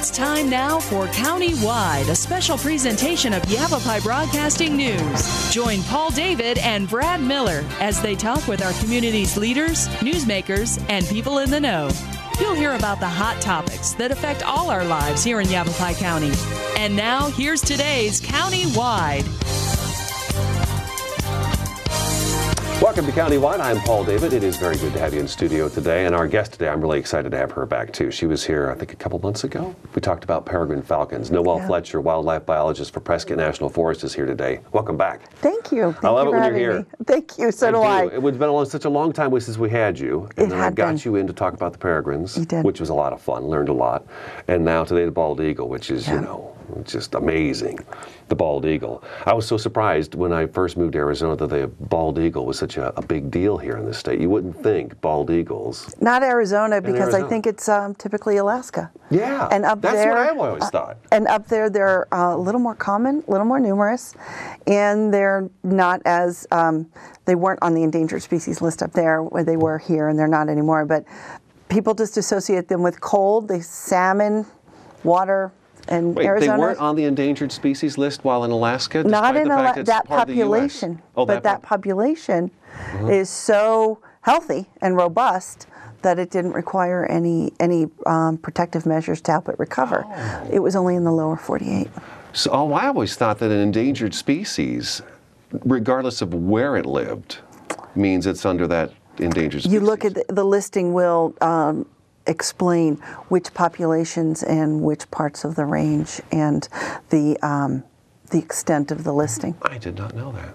It's time now for Countywide, a special presentation of Yavapai Broadcasting News. Join Paul David and Brad Miller as they talk with our community's leaders, newsmakers, and people in the know. You'll hear about the hot topics that affect all our lives here in Yavapai County. And now, here's today's Countywide. Welcome to Countywide. I'm Paul David. It is very good to have you in studio today. And our guest today, I'm really excited to have her back, too. She was here, I think, a couple months ago. We talked about peregrine falcons. Noelle Fletcher, wildlife biologist for Prescott National Forest, is here today. Welcome back. Thank you. I love it when you're here. Thank you. So do I. It's been such a long time since we had you. And then I got you in to talk about the peregrines, which was a lot of fun, learned a lot. And now today the bald eagle, which is, you know, just amazing. The bald eagle. I was so surprised when I first moved to Arizona that the bald eagle was such a big deal here in this state. You wouldn't think bald eagles. Not Arizona, because I think it's typically Alaska. Yeah, and up that's there, what I've always thought. And up there, they're a little more common, a little more numerous, and they're not as, they weren't on the endangered species list up there where they were here, and they're not anymore. But people just associate them with cold, the salmon, water. And wait, Arizona, they weren't on the endangered species list while in Alaska? Not in that population, but that population is so healthy and robust that it didn't require any protective measures to help it recover. Oh. It was only in the lower 48. So I always thought that an endangered species, regardless of where it lived, means it's under that endangered species. You look at the listing will explain which populations and which parts of the range and the extent of the listing. I did not know that.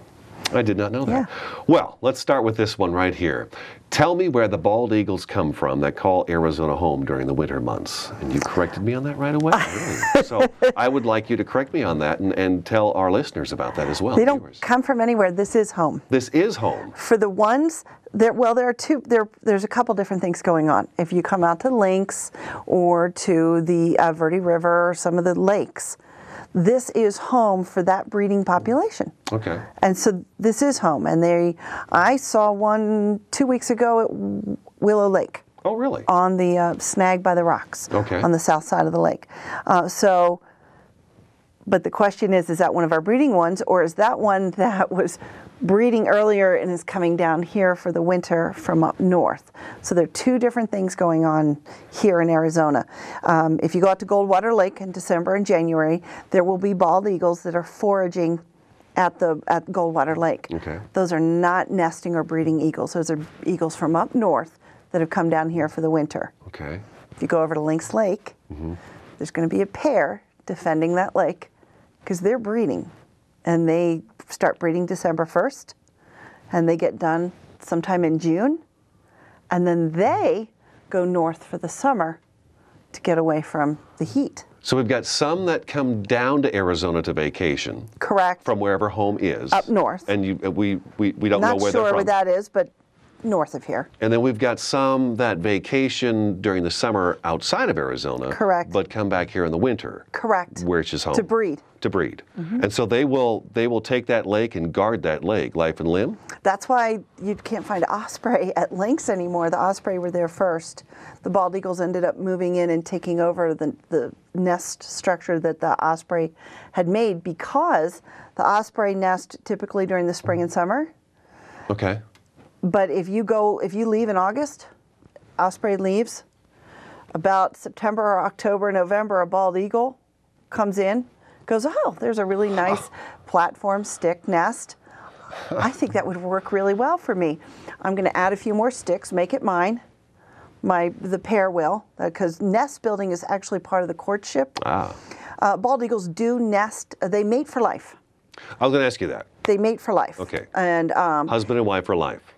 I did not know that. Well, let's start with this one right here. Tell me where the bald eagles come from that call Arizona home during the winter months. And you corrected me on that right away. Really. So I would like you to correct me on that and tell our listeners about that as well. They don't come from anywhere. This is home. This is home. For the ones there's a couple different things going on. If you come out to Lynx or to the Verde River or some of the lakes, this is home for that breeding population. Okay. And so this is home. And I saw one 2 weeks ago at Willow Lake. Oh, really? On the snag by the rocks. Okay. On the south side of the lake. But the question is that one of our breeding ones, or is that one that was breeding earlier and is coming down here for the winter from up north? So there are two different things going on here in Arizona. If you go out to Goldwater Lake in December and January, there will be bald eagles that are foraging at Goldwater Lake. Okay. Those are not nesting or breeding eagles. Those are eagles from up north that have come down here for the winter. Okay. If you go over to Lynx Lake, there's going to be a pair defending that lake because they're breeding. And they start breeding December 1st, and they get done sometime in June, and then they go north for the summer to get away from the heat. So we've got some that come down to Arizona to vacation. Correct. From wherever home is. Up north. And we don't know where they're from. Not sure where that is, but north of here. And then we've got some that vacation during the summer outside of Arizona. Correct. But come back here in the winter. Correct. Which is home. To breed. To breed. And so they will take that lake and guard that lake, life and limb? That's why you can't find osprey at Lynx anymore. The osprey were there first. The bald eagles ended up moving in and taking over the nest structure that the osprey had made because the osprey nest typically during the spring and summer. Okay. But if you leave in August, osprey leaves. About September or October, November, a bald eagle comes in, goes, oh, there's a really nice platform stick nest. I think that would work really well for me. I'm going to add a few more sticks, make it mine. The pair will, because nest building is actually part of the courtship. Bald eagles do nest, they mate for life. I was going to ask you that. They mate for life. Okay. And husband and wife for life.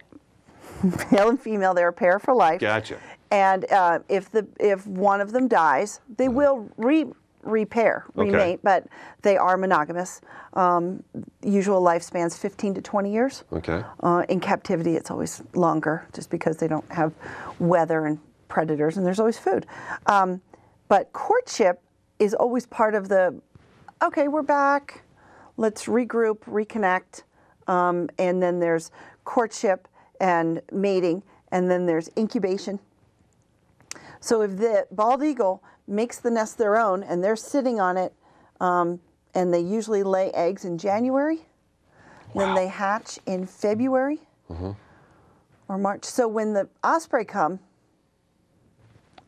Male and female, they're a pair for life. Gotcha. And if one of them dies, they will remate, but they are monogamous. Usual lifespan's 15 to 20 years. Okay. In captivity, it's always longer, just because they don't have weather and predators, and there's always food. But courtship is always part of okay, we're back, let's regroup, reconnect, and then there's courtship and mating, and then there's incubation. So if the bald eagle makes the nest their own, and they're sitting on it, and they usually lay eggs in January. Wow. Then they hatch in February or March. So when the osprey come,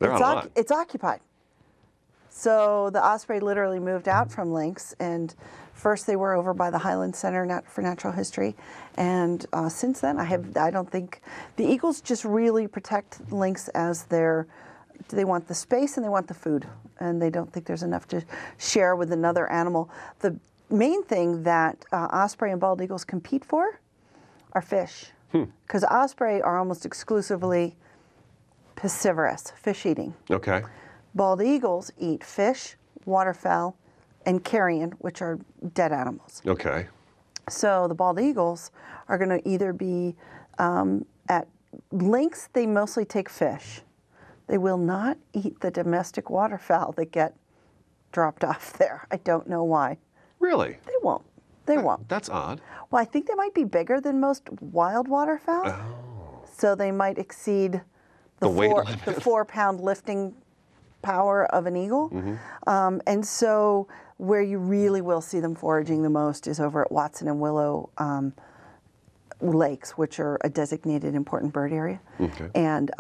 it's occupied. So the osprey literally moved out from lynx, and first they were over by the Highland Center for Natural History, and since then I don't think the eagles just really protect lynx as they want the space and they want the food, and they don't think there's enough to share with another animal. The main thing that osprey and bald eagles compete for are fish, because osprey are almost exclusively piscivorous, fish eating. Okay. Bald eagles eat fish, waterfowl, and carrion, which are dead animals. Okay. So the bald eagles are going to either be at lynx, they mostly take fish. They will not eat the domestic waterfowl that get dropped off there. I don't know why. Really? They won't. They won't. That's odd. Well, I think they might be bigger than most wild waterfowl. Oh. So they might exceed the 4-pound lifting power of an eagle. And so where you really will see them foraging the most is over at Watson and Willow lakes, which are a designated important bird area. Okay. And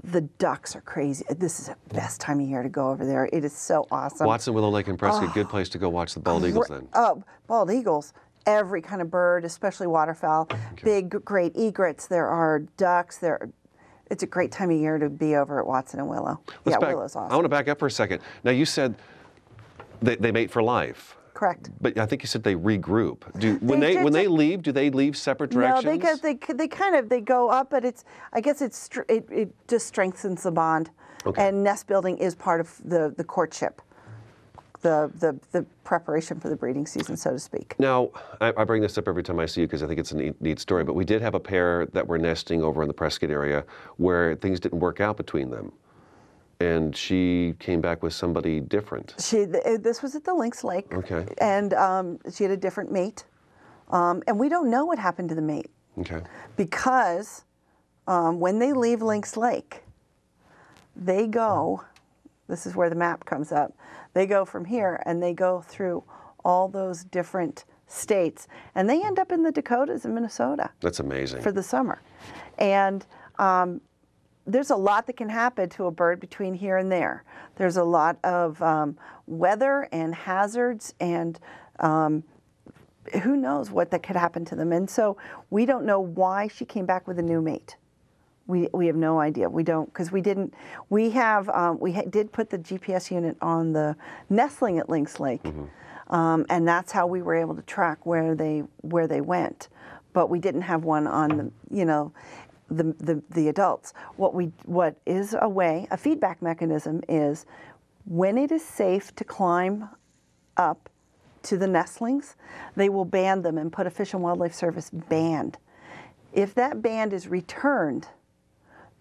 the ducks are crazy. This is the best time of year to go over there. It is so awesome. Watson, Willow Lake, and Prescott, good place to go watch the bald eagles then. Oh, bald eagles. Every kind of bird, especially waterfowl. Okay. Big, great egrets. There are ducks. It's a great time of year to be over at Watson and Willow. Willow's awesome. I want to back up for a second. Now, you said they mate for life. Correct. But I think you said they regroup. When they leave, do they leave separate directions? No, they go up, but I guess it just strengthens the bond. Okay. And nest building is part of the courtship. The preparation for the breeding season, so to speak. Now, I bring this up every time I see you because I think it's a neat story, but we did have a pair that were nesting over in the Prescott area where things didn't work out between them. And she came back with somebody different. This was at the Lynx Lake. Okay. And she had a different mate. And we don't know what happened to the mate. Okay. Because when they leave Lynx Lake, they go, this is where the map comes up, they go from here and they go through all those different states. And they end up in the Dakotas and Minnesota. That's amazing. For the summer. And there's a lot that can happen to a bird between here and there. There's a lot of weather and hazards, and who knows what that could happen to them. And so we don't know why she came back with a new mate. We have no idea. We don't, because we didn't. We did put the GPS unit on the nestling at Lynx Lake, and that's how we were able to track where they went. But we didn't have one on the adults. What is a feedback mechanism is when it is safe to climb up to the nestlings, they will band them and put a Fish and Wildlife Service band. If that band is returned,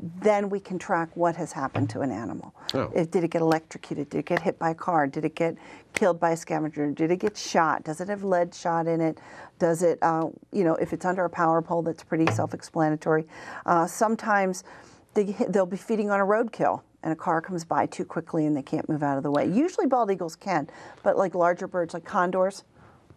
then we can track what has happened to an animal. Oh. Did it get electrocuted? Did it get hit by a car? Did it get killed by a scavenger? Did it get shot? Does it have lead shot in it? Does it, if it's under a power pole, that's pretty self-explanatory. Sometimes they'll be feeding on a roadkill and a car comes by too quickly and they can't move out of the way. Usually bald eagles can, but like larger birds like condors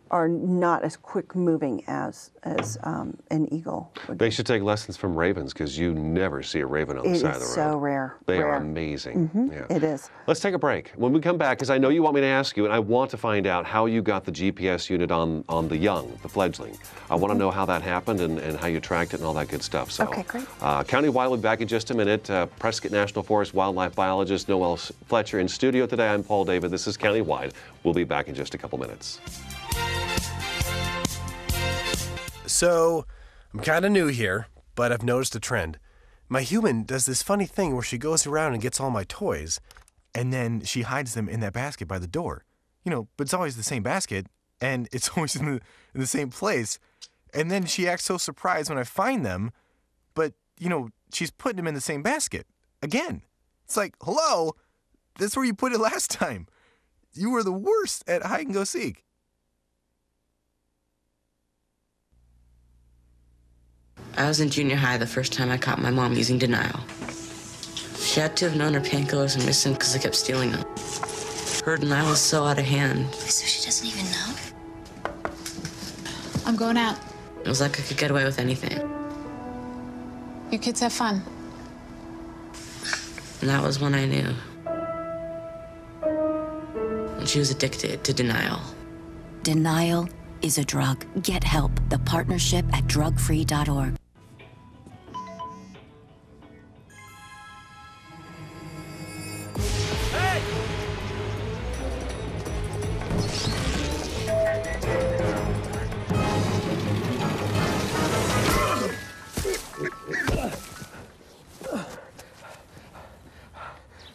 are not as quick moving as an eagle would be. They should take lessons from ravens because you never see a raven on the side of the road. It is so rare. They are amazing. Yeah. It is. Let's take a break. When we come back, because I know you want me to ask you, and I want to find out how you got the GPS unit on the young, the fledgling. I want to know how that happened and how you tracked it and all that good stuff. So, okay, great. Countywide will be back in just a minute. Prescott National Forest wildlife biologist Noel Fletcher in studio today. I'm Paul David. This is Countywide. We'll be back in just a couple minutes. So, I'm kind of new here, but I've noticed a trend. My human does this funny thing where she goes around and gets all my toys, and then she hides them in that basket by the door. But it's always the same basket, and it's always in the same place. And then she acts so surprised when I find them, but, she's putting them in the same basket. Again. It's like, hello? That's where you put it last time. You were the worst at hide and go seek. I was in junior high the first time I caught my mom using denial. She had to have known her painkillers were missing because they kept stealing them. Her denial was so out of hand. So she doesn't even know? I'm going out. It was like I could get away with anything. You kids have fun. And that was when I knew. And she was addicted to denial. Denial is a drug. Get help. The partnership at drugfree.org.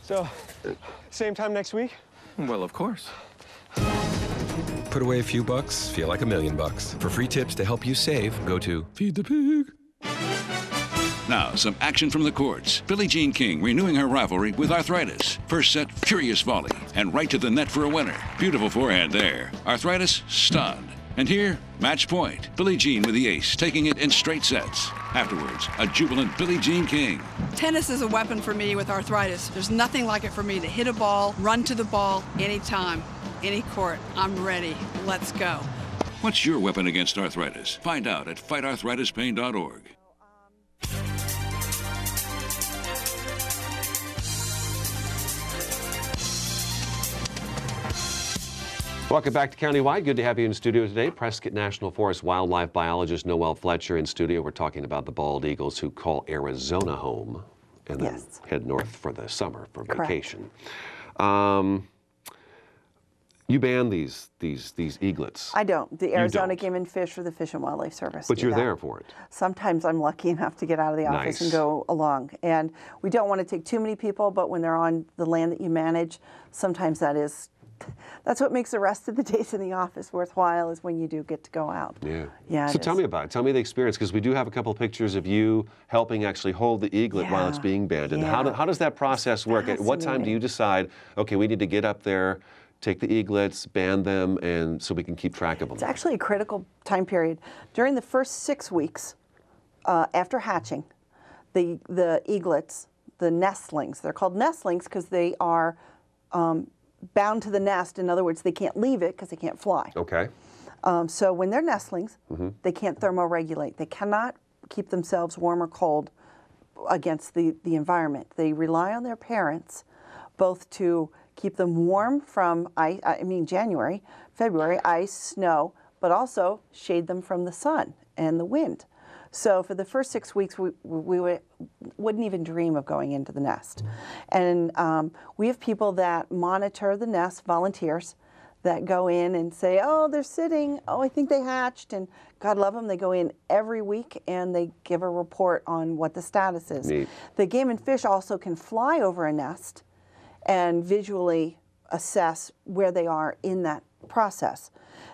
So, same time next week? Well, of course. Put away a few bucks, feel like $1 million. For free tips to help you save, go to Feed the Pig. Now, some action from the courts. Billie Jean King renewing her rivalry with Arthritis. First set, furious volley, and right to the net for a winner. Beautiful forehand there. Arthritis, stunned. And here, match point. Billie Jean with the ace, taking it in straight sets. Afterwards, a jubilant Billie Jean King. Tennis is a weapon for me with arthritis. There's nothing like it for me to hit a ball, run to the ball, anytime, any court. I'm ready. Let's go. What's your weapon against arthritis? Find out at fightarthritispain.org. Welcome back to Countywide. Good to have you in studio today. Prescott National Forest wildlife biologist Noelle Fletcher in studio. We're talking about the bald eagles who call Arizona home and then head north for the summer for vacation. You ban these eaglets. I don't. The Arizona Game and Fish for the Fish and Wildlife Service. But you're there for it. Sometimes I'm lucky enough to get out of the office and go along. And we don't want to take too many people, but when they're on the land that you manage, sometimes that's what makes the rest of the days in the office worthwhile, is when you do get to go out. Yeah. So tell me about it. Tell me the experience, because we do have a couple of pictures of you helping actually hold the eaglet while it's being banned. And how does that process work? At what time do you decide, okay, we need to get up there, take the eaglets, ban them, and so we can keep track of them? It's actually a critical time period. During the first 6 weeks after hatching, the eaglets, the nestlings, they're called nestlings because they are bound to the nest. In other words, they can't leave it because they can't fly. Okay. So when they're nestlings, they can't thermoregulate. They cannot keep themselves warm or cold against the environment. They rely on their parents both to keep them warm from January, February, ice, snow, but also shade them from the sun and the wind. So for the first 6 weeks, we wouldn't even dream of going into the nest. And we have people that monitor the nest, volunteers, that go in and say, oh, they're sitting, oh, I think they hatched, and God love them, they go in every week and they give a report on what the status is. Neat. The Game and Fish also can fly over a nest and visually assess where they are in that process.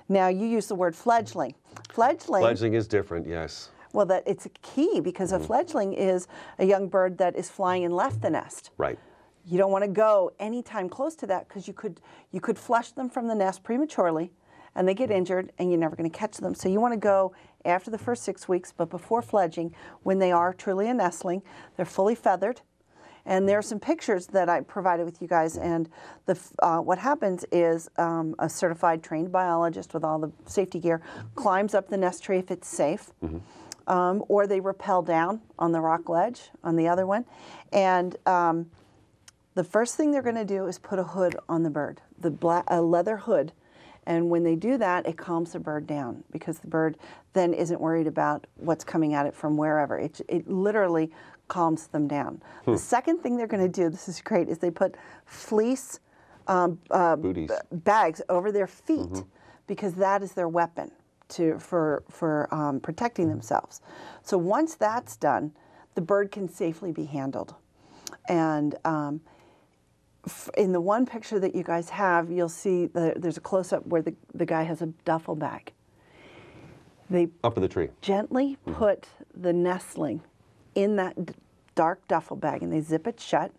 Now, you use the word fledgling. Fledgling is different, yes. Well, it's a key, because a fledgling is a young bird that is flying and left the nest. Right. You don't want to go anytime close to that, because you could flush them from the nest prematurely, and they get injured, and you're never going to catch them. So you want to go after the first 6 weeks, but before fledging, when they are truly a nestling. They're fully feathered. And there are some pictures that I provided with you guys, and what happens is a certified trained biologist with all the safety gear climbs up the nest tree if it's safe. Or they rappel down on the rock ledge on the other one. And the first thing they're going to do is put a hood on the bird, a leather hood. And when they do that, it calms the bird down, because the bird then isn't worried about what's coming at it from wherever. It literally calms them down. The second thing they're going to do, this is great, is they put fleece bags over their feet, because that is their weapon for protecting themselves. So once that's done, the bird can safely be handled. And in the one picture that you guys have, you'll see there's a close-up where the guy has a duffel bag. They up in the tree gently put the nestling in that dark duffel bag, and they zip it shut,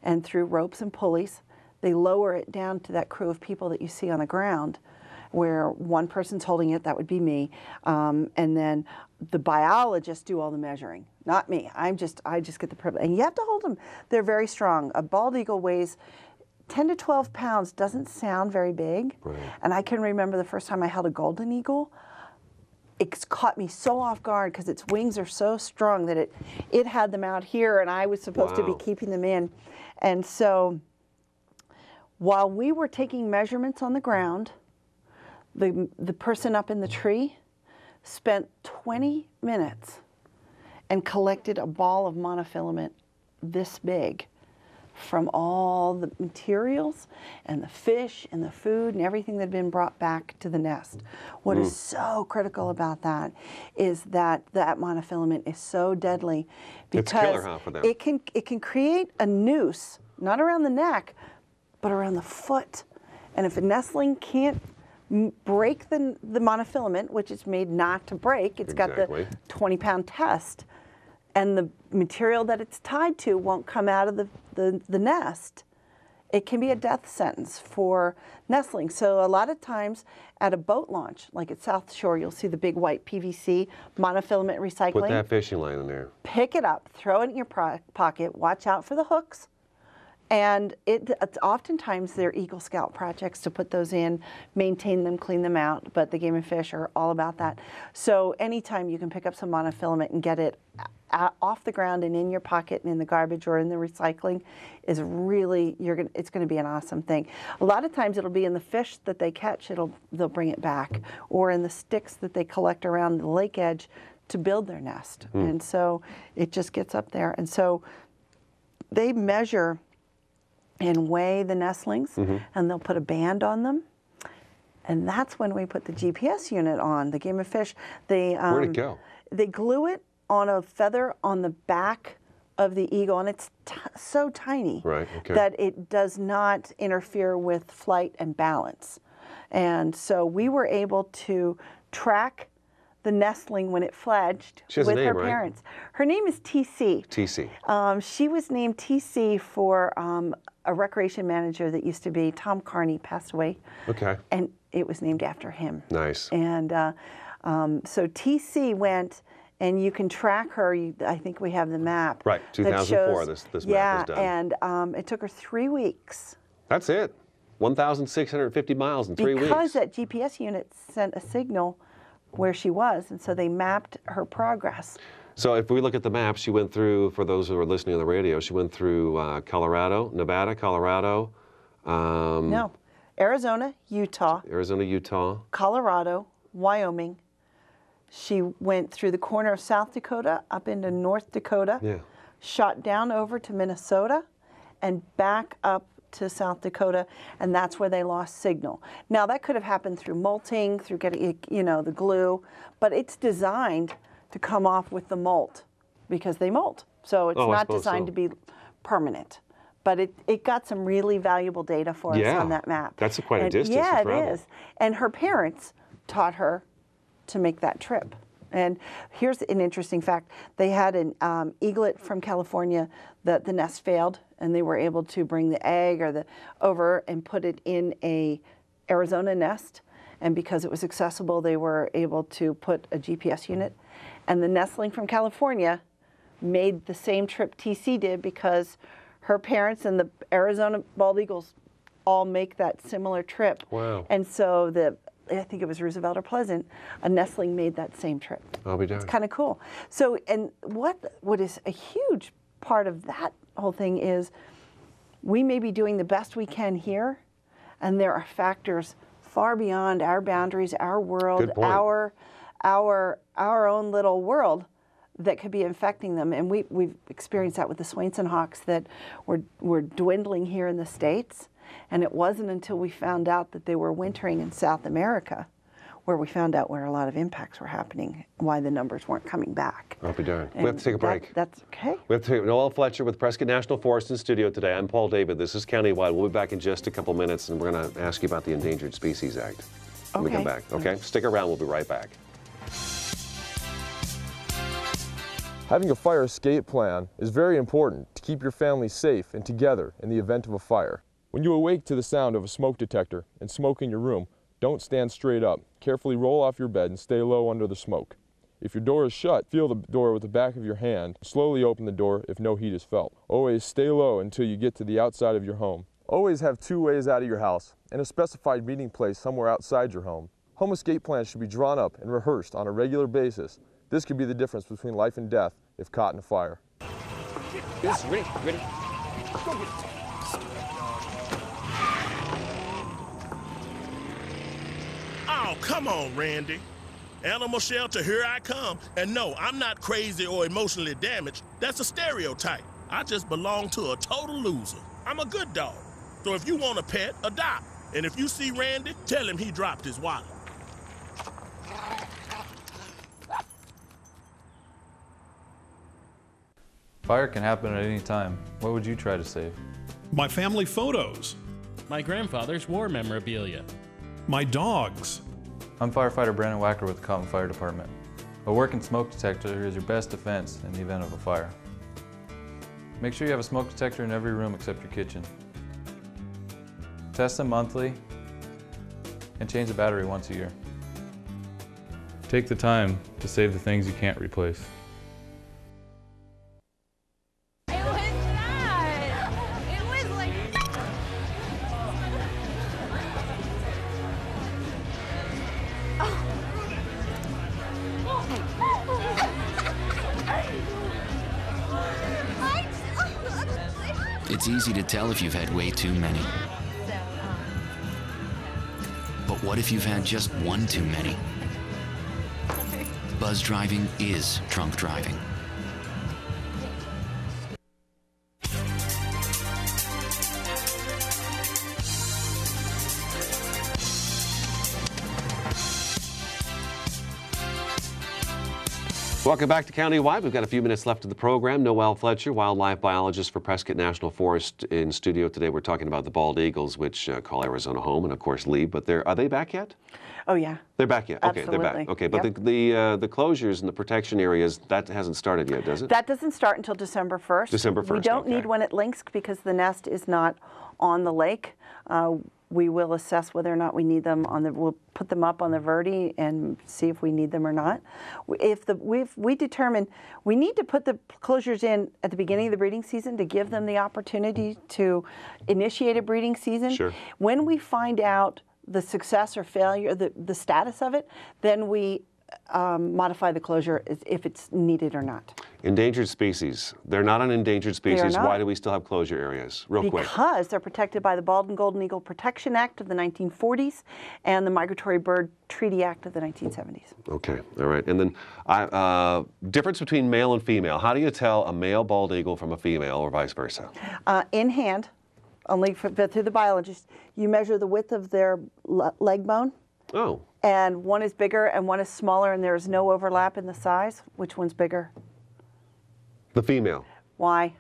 and through ropes and pulleys, they lower it down to that crew of people that you see on the ground, where one person's holding it, that would be me, and then the biologists do all the measuring. not me. I just get the privilege. And you have to hold them. They're very strong. A bald eagle weighs 10 to 12 pounds. Doesn't sound very big. Right. And I can remember the first time I held a golden eagle. It's caught me so off guard because its wings are so strong that it had them out here, and I was supposed to be keeping them in. And so while we were taking measurements on the ground, the person up in the tree spent 20 minutes and collected a ball of monofilament this big from all the materials and the fish and the food and everything that had been brought back to the nest. What is so critical about that is that that monofilament is so deadly because it can create a noose, not around the neck, but around the foot. And if a nestling can't break the monofilament, which is made not to break, it's got the 20-pound test, and the material that it's tied to won't come out of the nest, it can be a death sentence for nestlings. So a lot of times at a boat launch, like at South Shore, you'll see the big white PVC monofilament recycling. Put that fishing line in there. Pick it up, throw it in your pocket, watch out for the hooks. And it's oftentimes they're Eagle Scout projects to put those in, maintain them, clean them out, but the Game and Fish are all about that. So anytime you can pick up some monofilament and get it off the ground and in your pocket and in the garbage or in the recycling is really, it's going to be an awesome thing. A lot of times it'll be in the fish that they catch, they'll bring it back, or in the sticks that they collect around the lake edge to build their nest. And so it just gets up there. And so they measure and weigh the nestlings, and they'll put a band on them. And that's when we put the GPS unit on, the Game and Fish. Where'd it go? They glue it on a feather on the back of the eagle, and it's so tiny that it does not interfere with flight and balance. And so we were able to track the nestling when it fledged with her parents. Her name is TC. TC. She was named TC for a recreation manager that used to be Tom Carney, passed away. Okay. And it was named after him. Nice. And so TC went, and you can track her. I think we have the map. Right, 2004, this map was done. Yeah, and it took her 3 weeks. That's it. 1,650 miles in 3 weeks. Because that GPS unit sent a signal where she was, and so they mapped her progress. So if we look at the map, she went through, for those who are listening on the radio, she went through Nevada, Colorado. No, Arizona, Utah. Colorado, Wyoming. She went through the corner of South Dakota up into North Dakota, shot down over to Minnesota, and back up to South Dakota, and that's where they lost signal. Now that could have happened through molting, through getting, the glue, but it's designed to come off with the molt because they molt. So it's not designed to be permanent. But it got some really valuable data for us on that map. That's quite a distance to travel. Yeah, it is. And her parents taught her to make that trip. And here's an interesting fact. They had an eaglet from California that the nest failed, and they were able to bring the egg over and put it in a Arizona nest. And because it was accessible, they were able to put a GPS unit. And the nestling from California made the same trip TC did because her parents and the Arizona bald eagles all make that similar trip. Wow. And so I think it was Roosevelt or Pleasant, a nestling made that same trip. I'll be darned. It's kind of cool. So, and what is a huge part of that whole thing is we may be doing the best we can here, and there are factors far beyond our boundaries, our world, our own little world that could be infecting them. And we've experienced that with the Swainson hawks that were dwindling here in the States. And it wasn't until we found out that they were wintering in South America where we found out where a lot of impacts were happening, why the numbers weren't coming back. I'll be darned. We have to take a break. That's okay. We have to take Noel Fletcher with Prescott National Forest in studio today. I'm Paul David. This is Countywide. We'll be back in just a couple minutes, and we're going to ask you about the Endangered Species Act when we come back. Okay? Stick around. We'll be right back. Having a fire escape plan is very important to keep your family safe and together in the event of a fire. When you awake to the sound of a smoke detector and smoke in your room, don't stand straight up. Carefully roll off your bed and stay low under the smoke. If your door is shut, feel the door with the back of your hand. Slowly open the door if no heat is felt. Always stay low until you get to the outside of your home. Always have 2 ways out of your house and a specified meeting place somewhere outside your home. Home escape plans should be drawn up and rehearsed on a regular basis. This could be the difference between life and death if caught in a fire. Yes, ready, ready. Go get it. Oh, come on, Randy. Animal shelter, here I come. And no, I'm not crazy or emotionally damaged. That's a stereotype. I just belong to a total loser. I'm a good dog. So if you want a pet, adopt. And if you see Randy, tell him he dropped his wallet. Fire can happen at any time. What would you try to save? My family photos. My grandfather's war memorabilia. My dogs. I'm firefighter Brandon Wacker with the Cotton Fire Department. A working smoke detector is your best defense in the event of a fire. Make sure you have a smoke detector in every room except your kitchen. Test them monthly and change the battery once a year. Take the time to save the things you can't replace. It's easy to tell if you've had way too many. But what if you've had just one too many? Buzz driving is drunk driving. Welcome back to Countywide. We've got a few minutes left of the program. Noelle Fletcher, wildlife biologist for Prescott National Forest, in studio today. We're talking about the bald eagles, which call Arizona home and, of course, leave. But are they back yet? Oh, yeah. They're back yet? Okay, Absolutely. they're back. Okay, but Yep. the closures and the protection areas, that hasn't started yet, does it? That doesn't start until December 1st. December 1st, We don't okay. need one at Lynx because the nest is not on the lake. We will assess whether or not we need them we'll put them up on the Verde and see if we need them or not. If we determine we need to put the closures in at the beginning of the breeding season to give them the opportunity to initiate a breeding season. Sure. When we find out the success or failure, the status of it, then we modify the closure if it's needed or not. Endangered species. They're not an endangered species. not. Why do we still have closure areas? Real quick. Because they're protected by the Bald and Golden Eagle Protection Act of the 1940s and the Migratory Bird Treaty Act of the 1970s. Okay, all right. And then difference between male and female. How do you tell a male bald eagle from a female or vice versa? In hand, only through the biologist, you measure the width of their leg bone. Oh. And one is bigger and one is smaller, and there's no overlap in the size. Which one's bigger? The female. Why?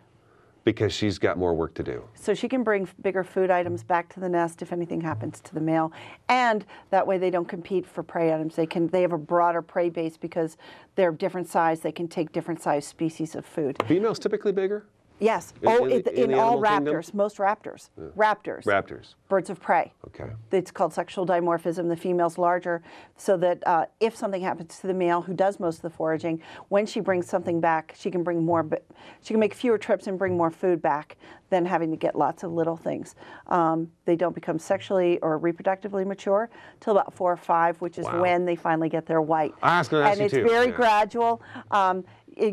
Because she's got more work to do. So she can bring bigger food items back to the nest if anything happens to the male, and that way they don't compete for prey items. They have a broader prey base because they're different size. They can take different size species of food. Females typically bigger? Yes. In all animal raptors, kingdom? most raptors. Yeah. Raptors. Raptors. Birds of prey. Okay. It's called sexual dimorphism. The female's larger, so that if something happens to the male who does most of the foraging, when she brings something back, she can bring more. She can make fewer trips and bring more food back than having to get lots of little things. They don't become sexually or reproductively mature till about 4 or 5, which is when they finally get their white. I was going to ask you and too. it's very gradual.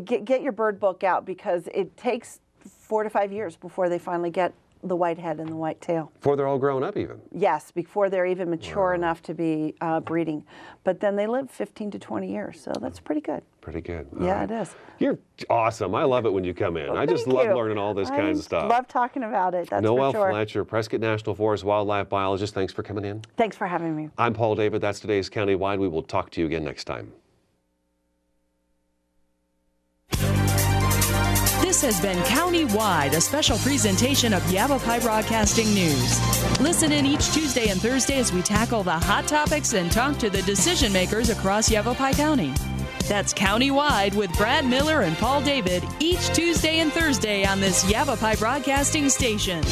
Get your bird book out because it takes 4 to 5 years before they finally get the white head and the white tail. Before they're all grown up even? Yes, before they're even mature enough to be breeding. But then they live 15 to 20 years, so that's pretty good. Pretty good. Yeah, it is. You're awesome. I love it when you come in. Well, I just thank love you. learning all this kinds of stuff. I love talking about it, that's Noelle for sure. Fletcher, Prescott National Forest wildlife biologist, thanks for coming in. Thanks for having me. I'm Paul David. That's today's Countywide. We will talk to you again next time. This has been Countywide, a special presentation of Yavapai Broadcasting News. Listen in each Tuesday and Thursday as we tackle the hot topics and talk to the decision makers across Yavapai County. That's Countywide with Brad Miller and Paul David each Tuesday and Thursday on this Yavapai Broadcasting station.